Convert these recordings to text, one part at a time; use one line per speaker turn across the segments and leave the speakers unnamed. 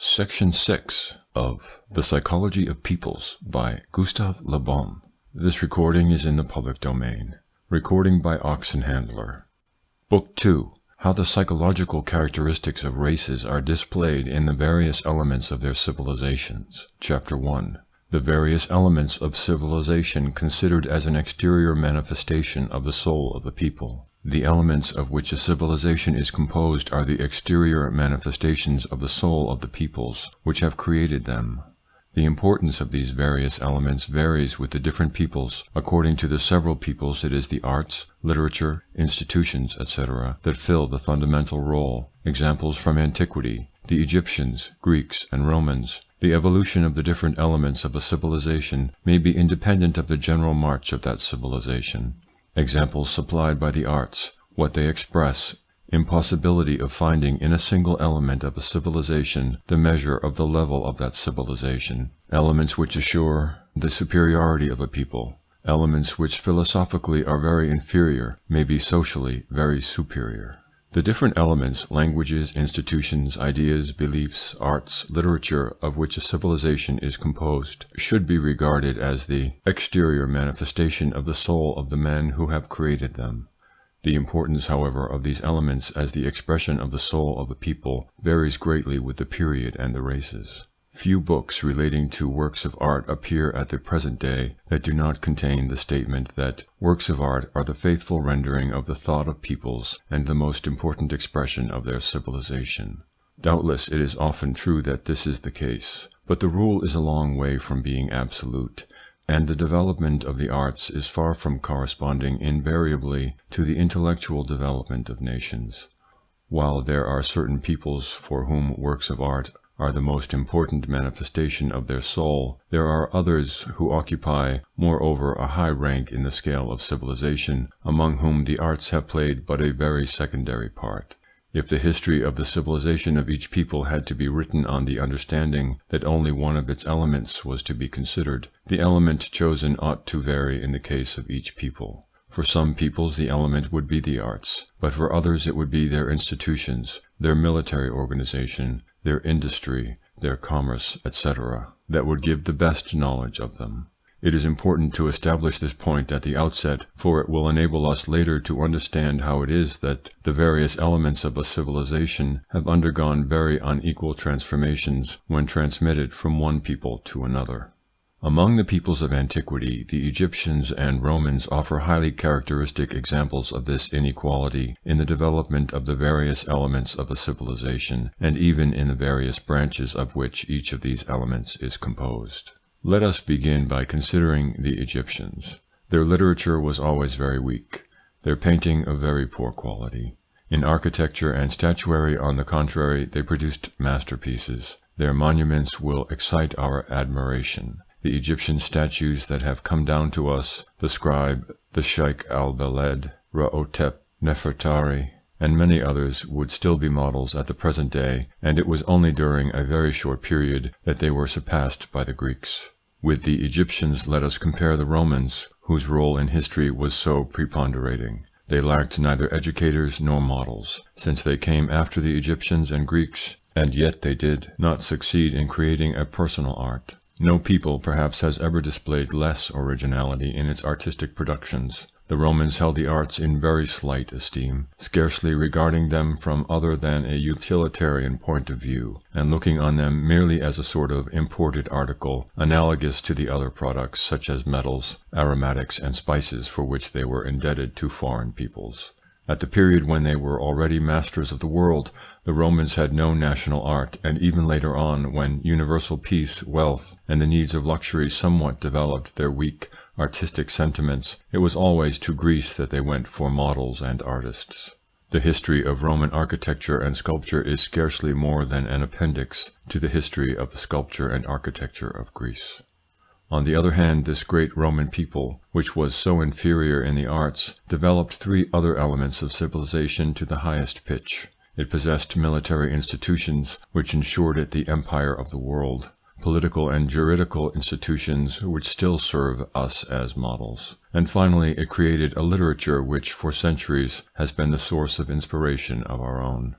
Section 6 of The Psychology of Peoples by Gustave Le Bon. This recording is in the public domain. Recording by Oxenhandler. Book 2. How the psychological characteristics of races are displayed in the various elements of their civilizations. Chapter 1. The various elements of civilization considered as an exterior manifestation of the soul of a people. The elements of which a civilization is composed are the exterior manifestations of the soul of the peoples which have created them. The importance of these various elements varies with the different peoples. According to the several peoples, it is the arts, literature, institutions, etc. that fill the fundamental role. Examples from antiquity: the Egyptians, Greeks, and Romans. The evolution of the different elements of a civilization may be independent of the general march of that civilization. Examples supplied by the arts: what they express, impossibility of finding in a single element of a civilization the measure of the level of that civilization, elements which assure the superiority of a people, elements which philosophically are very inferior may be socially very superior. The different elements, languages, institutions, ideas, beliefs, arts, literature of which a civilization is composed should be regarded as the exterior manifestation of the soul of the men who have created them. The importance, however, of these elements as the expression of the soul of a people varies greatly with the period and the races. Few books relating to works of art appear at the present day that do not contain the statement that works of art are the faithful rendering of the thought of peoples and the most important expression of their civilization. Doubtless it is often true that this is the case, but the rule is a long way from being absolute, and the development of the arts is far from corresponding invariably to the intellectual development of nations. While there are certain peoples for whom works of art are the most important manifestation of their soul, there are others who occupy moreover a high rank in the scale of civilization, among whom the arts have played but a very secondary part. If the history of the civilization of each people had to be written on the understanding that only one of its elements was to be considered, the element chosen ought to vary in the case of each people. For some peoples the element would be the arts, but for others it would be their institutions, their military organization, their industry, their commerce, etc., that would give the best knowledge of them. It is important to establish this point at the outset, for it will enable us later to understand how it is that the various elements of a civilization have undergone very unequal transformations when transmitted from one people to another. Among the peoples of antiquity, the Egyptians and Romans offer highly characteristic examples of this inequality in the development of the various elements of a civilization, and even in the various branches of which each of these elements is composed. Let us begin by considering the Egyptians. Their literature was always very weak, their painting of very poor quality. In architecture and statuary, on the contrary, they produced masterpieces. Their monuments will excite our admiration. The Egyptian statues that have come down to us, the scribe, the Sheikh al-Beled, Rahotep, Nefertari, and many others, would still be models at the present day, and it was only during a very short period that they were surpassed by the Greeks. With the Egyptians let us compare the Romans, whose role in history was so preponderating. They lacked neither educators nor models, since they came after the Egyptians and Greeks, and yet they did not succeed in creating a personal art. No people perhaps has ever displayed less originality in its artistic productions. The Romans held the arts in very slight esteem, scarcely regarding them from other than a utilitarian point of view, and looking on them merely as a sort of imported article, analogous to the other products such as metals, aromatics, and spices for which they were indebted to foreign peoples. At the period when they were already masters of the world, the Romans had no national art, and even later on, when universal peace, wealth, and the needs of luxury somewhat developed their weak artistic sentiments, it was always to Greece that they went for models and artists. The history of Roman architecture and sculpture is scarcely more than an appendix to the history of the sculpture and architecture of Greece. On the other hand, this great Roman people, which was so inferior in the arts, developed three other elements of civilization to the highest pitch. It possessed military institutions, which ensured it the empire of the world, political and juridical institutions which still serve us as models, and finally it created a literature which for centuries has been the source of inspiration of our own.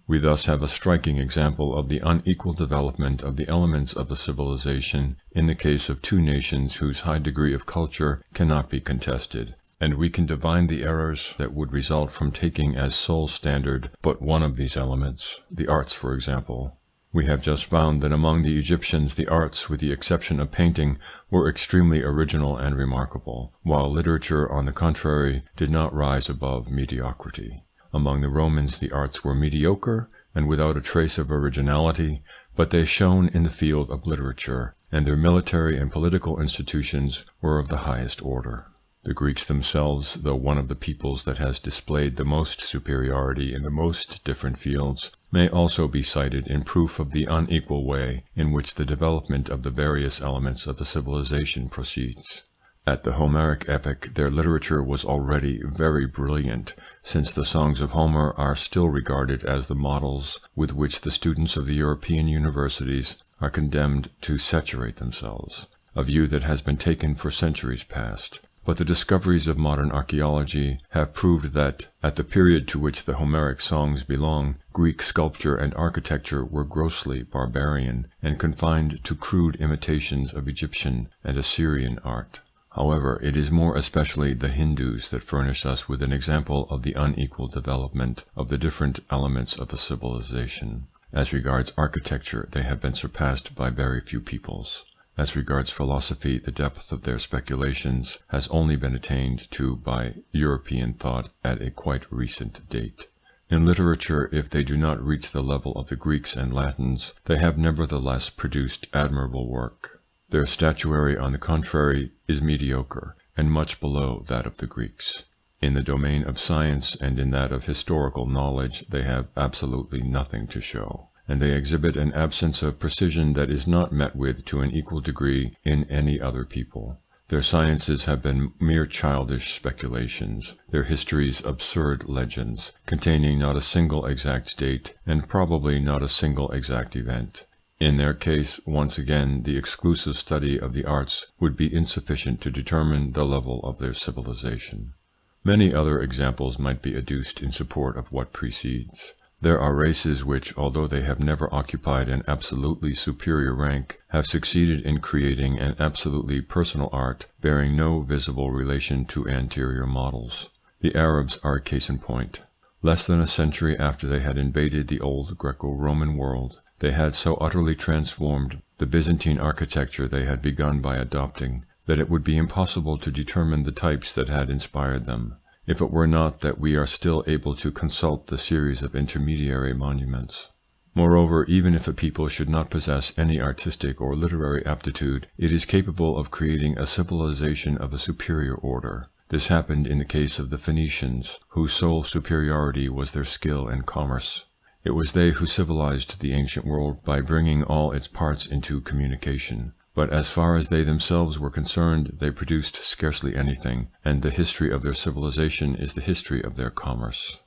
We thus have a striking example of the unequal development of the elements of the civilization in the case of two nations whose high degree of culture cannot be contested, and we can divine the errors that would result from taking as sole standard but one of these elements, the arts for example. We have just found that among the Egyptians the arts, with the exception of painting, were extremely original and remarkable, while literature, on the contrary, did not rise above mediocrity. Among the Romans the arts were mediocre and without a trace of originality, but they shone in the field of literature, and their military and political institutions were of the highest order. The Greeks themselves, though one of the peoples that has displayed the most superiority in the most different fields, may also be cited in proof of the unequal way in which the development of the various elements of the civilization proceeds. At the Homeric epoch their literature was already very brilliant, since the songs of Homer are still regarded as the models with which the students of the European universities are condemned to saturate themselves, a view that has been taken for centuries past. But the discoveries of modern archaeology have proved that, at the period to which the Homeric songs belong, Greek sculpture and architecture were grossly barbarian and confined to crude imitations of Egyptian and Assyrian art. However, it is more especially the Hindus that furnish us with an example of the unequal development of the different elements of a civilization. As regards architecture, they have been surpassed by very few peoples. As regards philosophy, the depth of their speculations has only been attained to by European thought at a quite recent date. In literature, if they do not reach the level of the Greeks and Latins, they have nevertheless produced admirable work. Their statuary, on the contrary, is mediocre, and much below that of the Greeks. In the domain of science and in that of historical knowledge they have absolutely nothing to show, and they exhibit an absence of precision that is not met with to an equal degree in any other people. Their sciences have been mere childish speculations, their histories absurd legends, containing not a single exact date and probably not a single exact event. In their case, once again, the exclusive study of the arts would be insufficient to determine the level of their civilization. Many other examples might be adduced in support of what precedes. There are races which, although they have never occupied an absolutely superior rank, have succeeded in creating an absolutely personal art bearing no visible relation to anterior models. The Arabs are a case in point. Less than a century after they had invaded the old Greco-Roman world, they had so utterly transformed the Byzantine architecture they had begun by adopting, that it would be impossible to determine the types that had inspired them, if it were not that we are still able to consult the series of intermediary monuments. Moreover, even if a people should not possess any artistic or literary aptitude, it is capable of creating a civilization of a superior order. This happened in the case of the Phoenicians, whose sole superiority was their skill in commerce. It was they who civilized the ancient world by bringing all its parts into communication. But as far as they themselves were concerned, they produced scarcely anything, and the history of their civilization is the history of their commerce.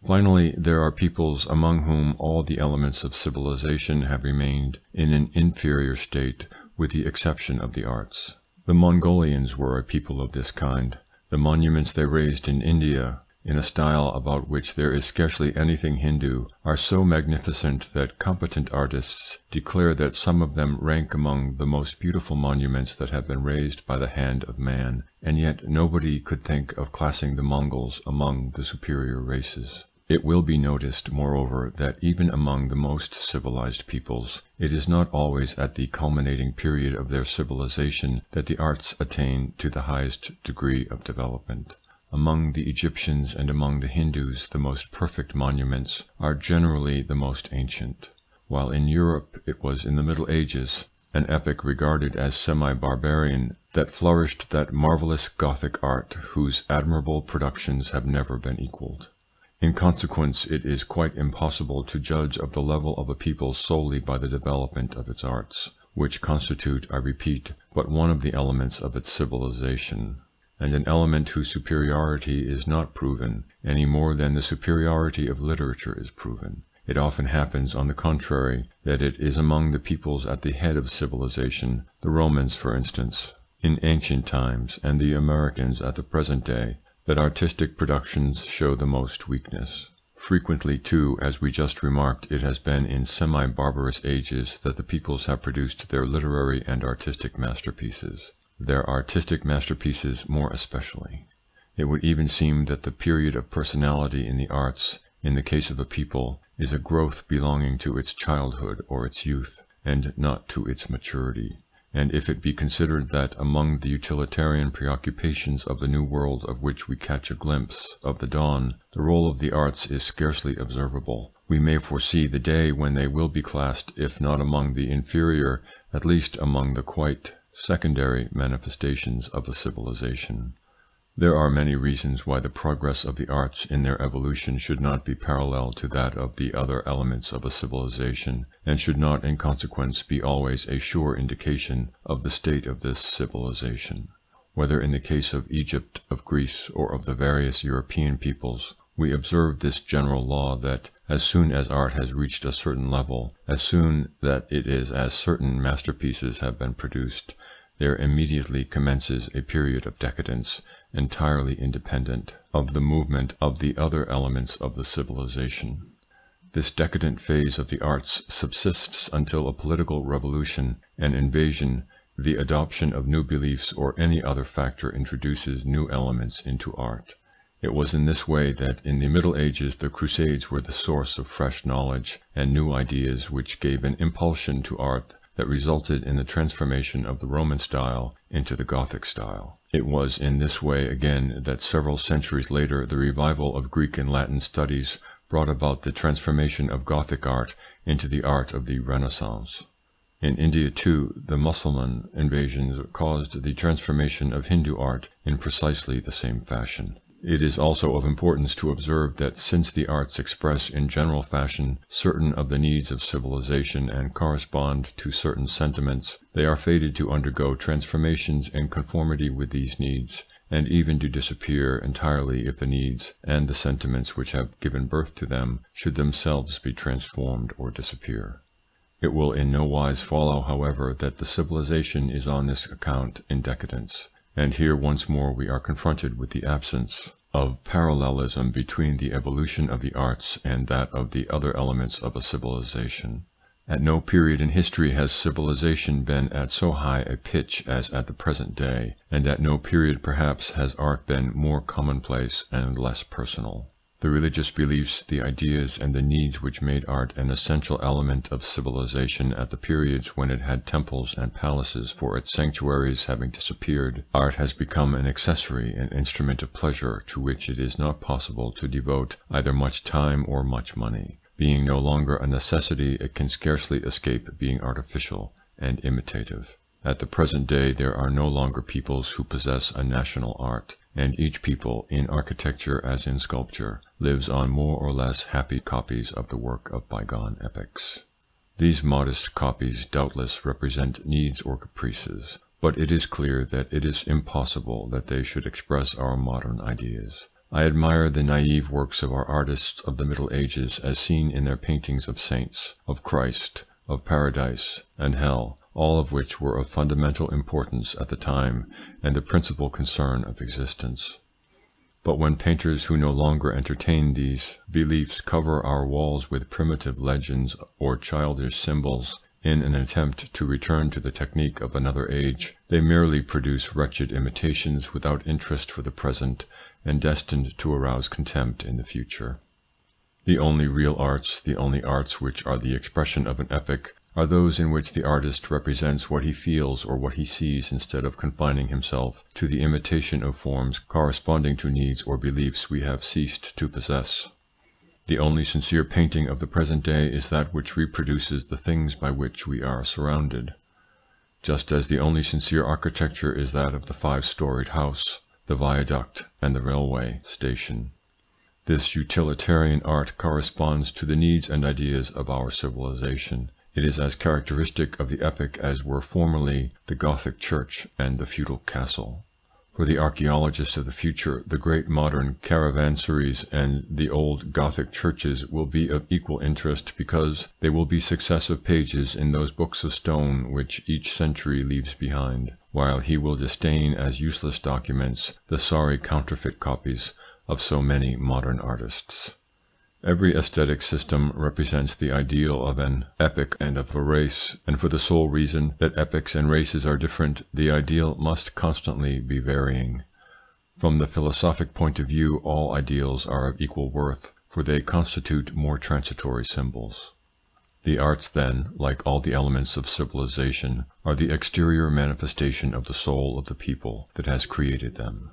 Finally, there are peoples among whom all the elements of civilization have remained in an inferior state, with the exception of the arts. The Mongolians were a people of this kind. The monuments they raised in India, in a style about which there is scarcely anything Hindu, are so magnificent that competent artists declare that some of them rank among the most beautiful monuments that have been raised by the hand of man, and yet nobody could think of classing the Mongols among the superior races. It will be noticed, moreover, that even among the most civilized peoples, it is not always at the culminating period of their civilization that the arts attain to the highest degree of development. Among the Egyptians and among the Hindus the most perfect monuments are generally the most ancient, while in Europe it was in the Middle Ages, an epoch regarded as semi-barbarian, that flourished that marvellous Gothic art whose admirable productions have never been equalled. In consequence, it is quite impossible to judge of the level of a people solely by the development of its arts, which constitute, I repeat, but one of the elements of its civilization, and an element whose superiority is not proven, any more than the superiority of literature is proven. It often happens, on the contrary, that it is among the peoples at the head of civilization, the Romans for instance, in ancient times, and the Americans at the present day, that artistic productions show the most weakness. Frequently, too, as we just remarked, it has been in semi-barbarous ages that the peoples have produced their literary and artistic masterpieces, their artistic masterpieces more especially. It would even seem that the period of personality in the arts, in the case of a people, is a growth belonging to its childhood or its youth, and not to its maturity. And if it be considered that among the utilitarian preoccupations of the new world of which we catch a glimpse of the dawn, the role of the arts is scarcely observable, we may foresee the day when they will be classed, if not among the inferior, at least among the quite secondary manifestations of a civilization. There are many reasons why the progress of the arts in their evolution should not be parallel to that of the other elements of a civilization, and should not in consequence be always a sure indication of the state of this civilization. Whether in the case of Egypt, of Greece, or of the various European peoples, we observe this general law that as soon as art has reached a certain level, as soon that it is as certain masterpieces have been produced, there immediately commences a period of decadence entirely independent of the movement of the other elements of the civilization. This decadent phase of the arts subsists until a political revolution, an invasion, the adoption of new beliefs, or any other factor introduces new elements into art. It was in this way that in the Middle Ages the Crusades were the source of fresh knowledge and new ideas which gave an impulsion to art that resulted in the transformation of the Roman style into the Gothic style. It was in this way again that several centuries later the revival of Greek and Latin studies brought about the transformation of Gothic art into the art of the Renaissance. In India too, the Mussulman invasions caused the transformation of Hindu art in precisely the same fashion. It is also of importance to observe that since the arts express in general fashion certain of the needs of civilization and correspond to certain sentiments, they are fated to undergo transformations in conformity with these needs, and even to disappear entirely if the needs and the sentiments which have given birth to them should themselves be transformed or disappear. It will in no wise follow, however, that the civilization is on this account in decadence. And here once more we are confronted with the absence of parallelism between the evolution of the arts and that of the other elements of a civilization. At no period in history has civilization been at so high a pitch as at the present day, and at no period perhaps has art been more commonplace and less personal. The religious beliefs, the ideas, and the needs which made art an essential element of civilization at the periods when it had temples and palaces for its sanctuaries having disappeared, art has become an accessory, an instrument of pleasure to which it is not possible to devote either much time or much money. Being no longer a necessity, it can scarcely escape being artificial and imitative. At the present day there are no longer peoples who possess a national art, and each people, in architecture as in sculpture, lives on more or less happy copies of the work of bygone epochs. These modest copies doubtless represent needs or caprices, but it is clear that it is impossible that they should express our modern ideas. I admire the naive works of our artists of the Middle Ages as seen in their paintings of saints, of Christ, of paradise and hell, all of which were of fundamental importance at the time and the principal concern of existence. But when painters who no longer entertain these beliefs cover our walls with primitive legends or childish symbols in an attempt to return to the technique of another age, they merely produce wretched imitations without interest for the present and destined to arouse contempt in the future. The only real arts, the only arts which are the expression of an epoch, are those in which the artist represents what he feels or what he sees instead of confining himself to the imitation of forms corresponding to needs or beliefs we have ceased to possess. The only sincere painting of the present day is that which reproduces the things by which we are surrounded, just as the only sincere architecture is that of the five-storied house, the viaduct, and the railway station. This utilitarian art corresponds to the needs and ideas of our civilization. It is as characteristic of the epoch as were formerly the Gothic church and the feudal castle. For the archaeologists of the future, the great modern caravanserais and the old Gothic churches will be of equal interest because they will be successive pages in those books of stone which each century leaves behind, while he will disdain as useless documents the sorry counterfeit copies of so many modern artists. Every aesthetic system represents the ideal of an epoch and of a race, and for the sole reason that epochs and races are different, the ideal must constantly be varying. From the philosophic point of view, all ideals are of equal worth, for they constitute more transitory symbols. The arts, then, like all the elements of civilization, are the exterior manifestation of the soul of the people that has created them.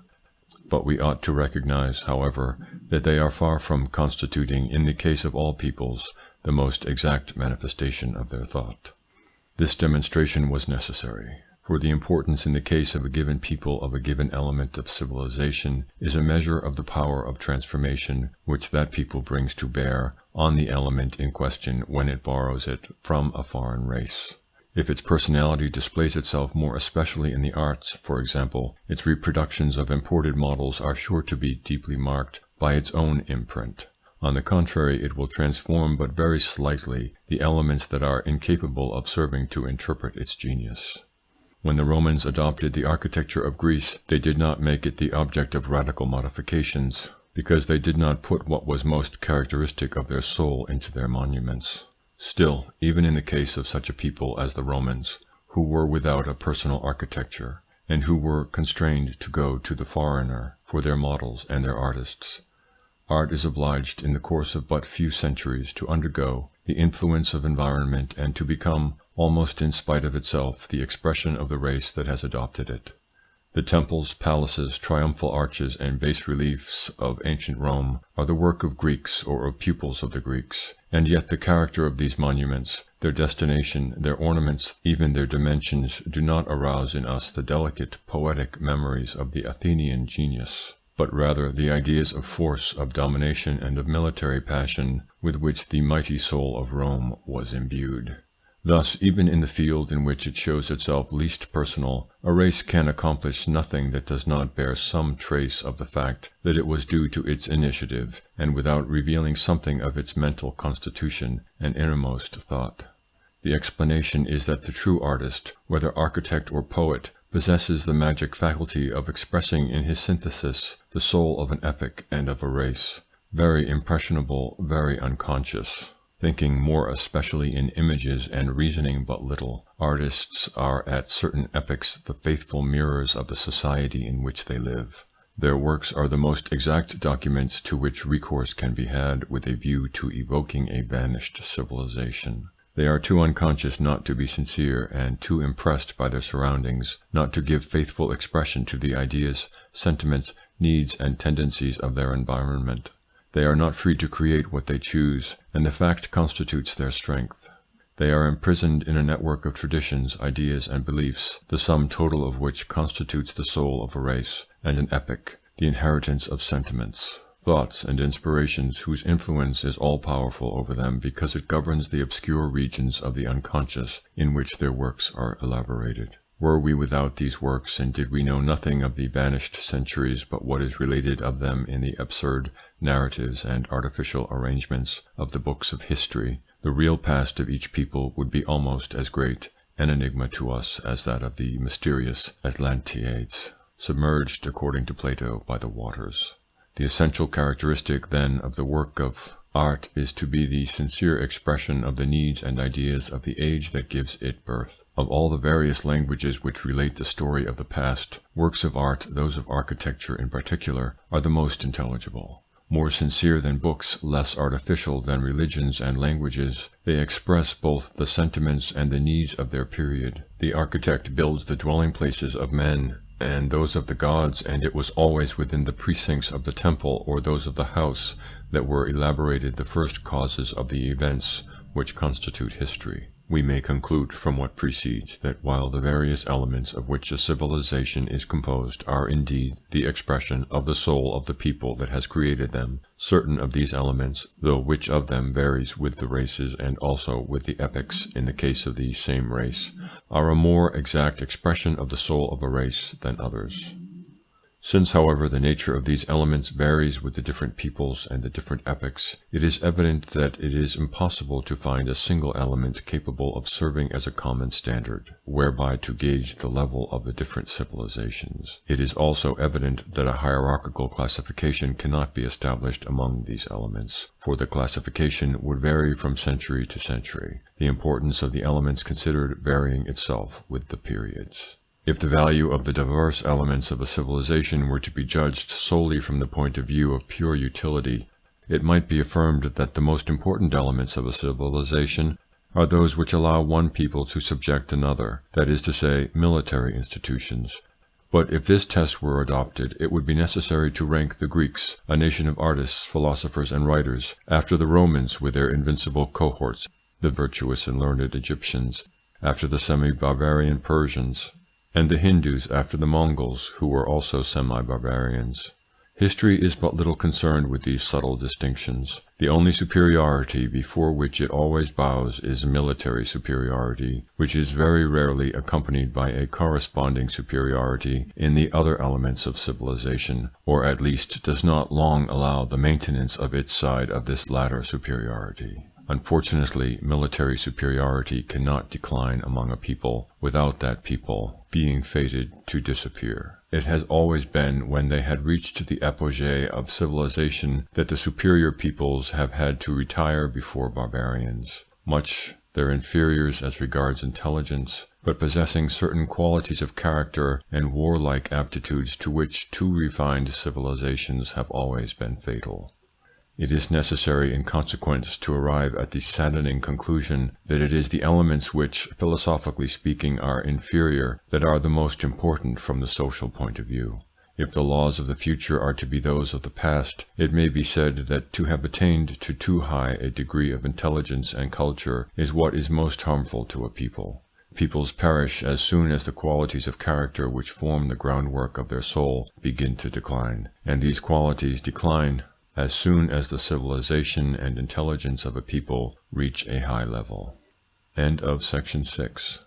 But we ought to recognize, however, that they are far from constituting, in the case of all peoples, the most exact manifestation of their thought. This demonstration was necessary, for the importance in the case of a given people of a given element of civilization is a measure of the power of transformation which that people brings to bear on the element in question when it borrows it from a foreign race. If its personality displays itself more especially in the arts, for example, its reproductions of imported models are sure to be deeply marked by its own imprint. On the contrary, it will transform but very slightly the elements that are incapable of serving to interpret its genius. When the Romans adopted the architecture of Greece, they did not make it the object of radical modifications, because they did not put what was most characteristic of their soul into their monuments. Still, even in the case of such a people as the Romans, who were without a personal architecture, and who were constrained to go to the foreigner for their models and their artists, art is obliged in the course of but few centuries to undergo the influence of environment and to become, almost in spite of itself, the expression of the race that has adopted it. The temples, palaces, triumphal arches, and bas-reliefs of ancient Rome are the work of Greeks or of pupils of the Greeks, and yet the character of these monuments, their destination, their ornaments, even their dimensions, do not arouse in us the delicate, poetic memories of the Athenian genius, but rather the ideas of force, of domination, and of military passion with which the mighty soul of Rome was imbued. Thus, even in the field in which it shows itself least personal, a race can accomplish nothing that does not bear some trace of the fact that it was due to its initiative, and without revealing something of its mental constitution and innermost thought. The explanation is that the true artist, whether architect or poet, possesses the magic faculty of expressing in his synthesis the soul of an epoch and of a race, very impressionable, very unconscious. Thinking more especially in images and reasoning but little, artists are at certain epochs the faithful mirrors of the society in which they live. Their works are the most exact documents to which recourse can be had with a view to evoking a vanished civilization. They are too unconscious not to be sincere, and too impressed by their surroundings not to give faithful expression to the ideas, sentiments, needs, and tendencies of their environment. They are not free to create what they choose, and the fact constitutes their strength. They are imprisoned in a network of traditions, ideas, and beliefs, the sum total of which constitutes the soul of a race and an epoch, the inheritance of sentiments, thoughts, and inspirations whose influence is all-powerful over them because it governs the obscure regions of the unconscious in which their works are elaborated. Were we without these works, and did we know nothing of the vanished centuries but what is related of them in the absurd narratives and artificial arrangements of the books of history, the real past of each people would be almost as great an enigma to us as that of the mysterious Atlantiades, submerged, according to Plato, by the waters. The essential characteristic, then, of the work of art is to be the sincere expression of the needs and ideas of the age that gives it birth. Of all the various languages which relate the story of the past, works of art, those of architecture in particular, are the most intelligible. More sincere than books, less artificial than religions and languages, they express both the sentiments and the needs of their period. The architect builds the dwelling places of men and those of the gods, and it was always within the precincts of the temple or those of the house that were elaborated the first causes of the events which constitute history. We may conclude from what precedes that while the various elements of which a civilization is composed are indeed the expression of the soul of the people that has created them, certain of these elements, though which of them varies with the races and also with the epochs in the case of the same race, are a more exact expression of the soul of a race than others. Since, however, the nature of these elements varies with the different peoples and the different epochs, it is evident that it is impossible to find a single element capable of serving as a common standard, whereby to gauge the level of the different civilizations. It is also evident that a hierarchical classification cannot be established among these elements, for the classification would vary from century to century, the importance of the elements considered varying itself with the periods. If the value of the diverse elements of a civilization were to be judged solely from the point of view of pure utility, it might be affirmed that the most important elements of a civilization are those which allow one people to subject another, that is to say, military institutions. But if this test were adopted, it would be necessary to rank the Greeks, a nation of artists, philosophers and writers, after the Romans with their invincible cohorts, the virtuous and learned Egyptians, after the semi-barbarian Persians, and the Hindus after the Mongols, who were also semi-barbarians. History is but little concerned with these subtle distinctions. The only superiority before which it always bows is military superiority, which is very rarely accompanied by a corresponding superiority in the other elements of civilization, or at least does not long allow the maintenance of its side of this latter superiority. Unfortunately, military superiority cannot decline among a people without that people being fated to disappear. It has always been when they had reached the apogee of civilization that the superior peoples have had to retire before barbarians, much their inferiors as regards intelligence, but possessing certain qualities of character and warlike aptitudes to which too refined civilizations have always been fatal. It is necessary in consequence to arrive at the saddening conclusion that it is the elements which, philosophically speaking, are inferior that are the most important from the social point of view. If the laws of the future are to be those of the past, it may be said that to have attained to too high a degree of intelligence and culture is what is most harmful to a people. Peoples perish as soon as the qualities of character which form the groundwork of their soul begin to decline, and these qualities decline as soon as the civilization and intelligence of a people reach a high level. End of section 6.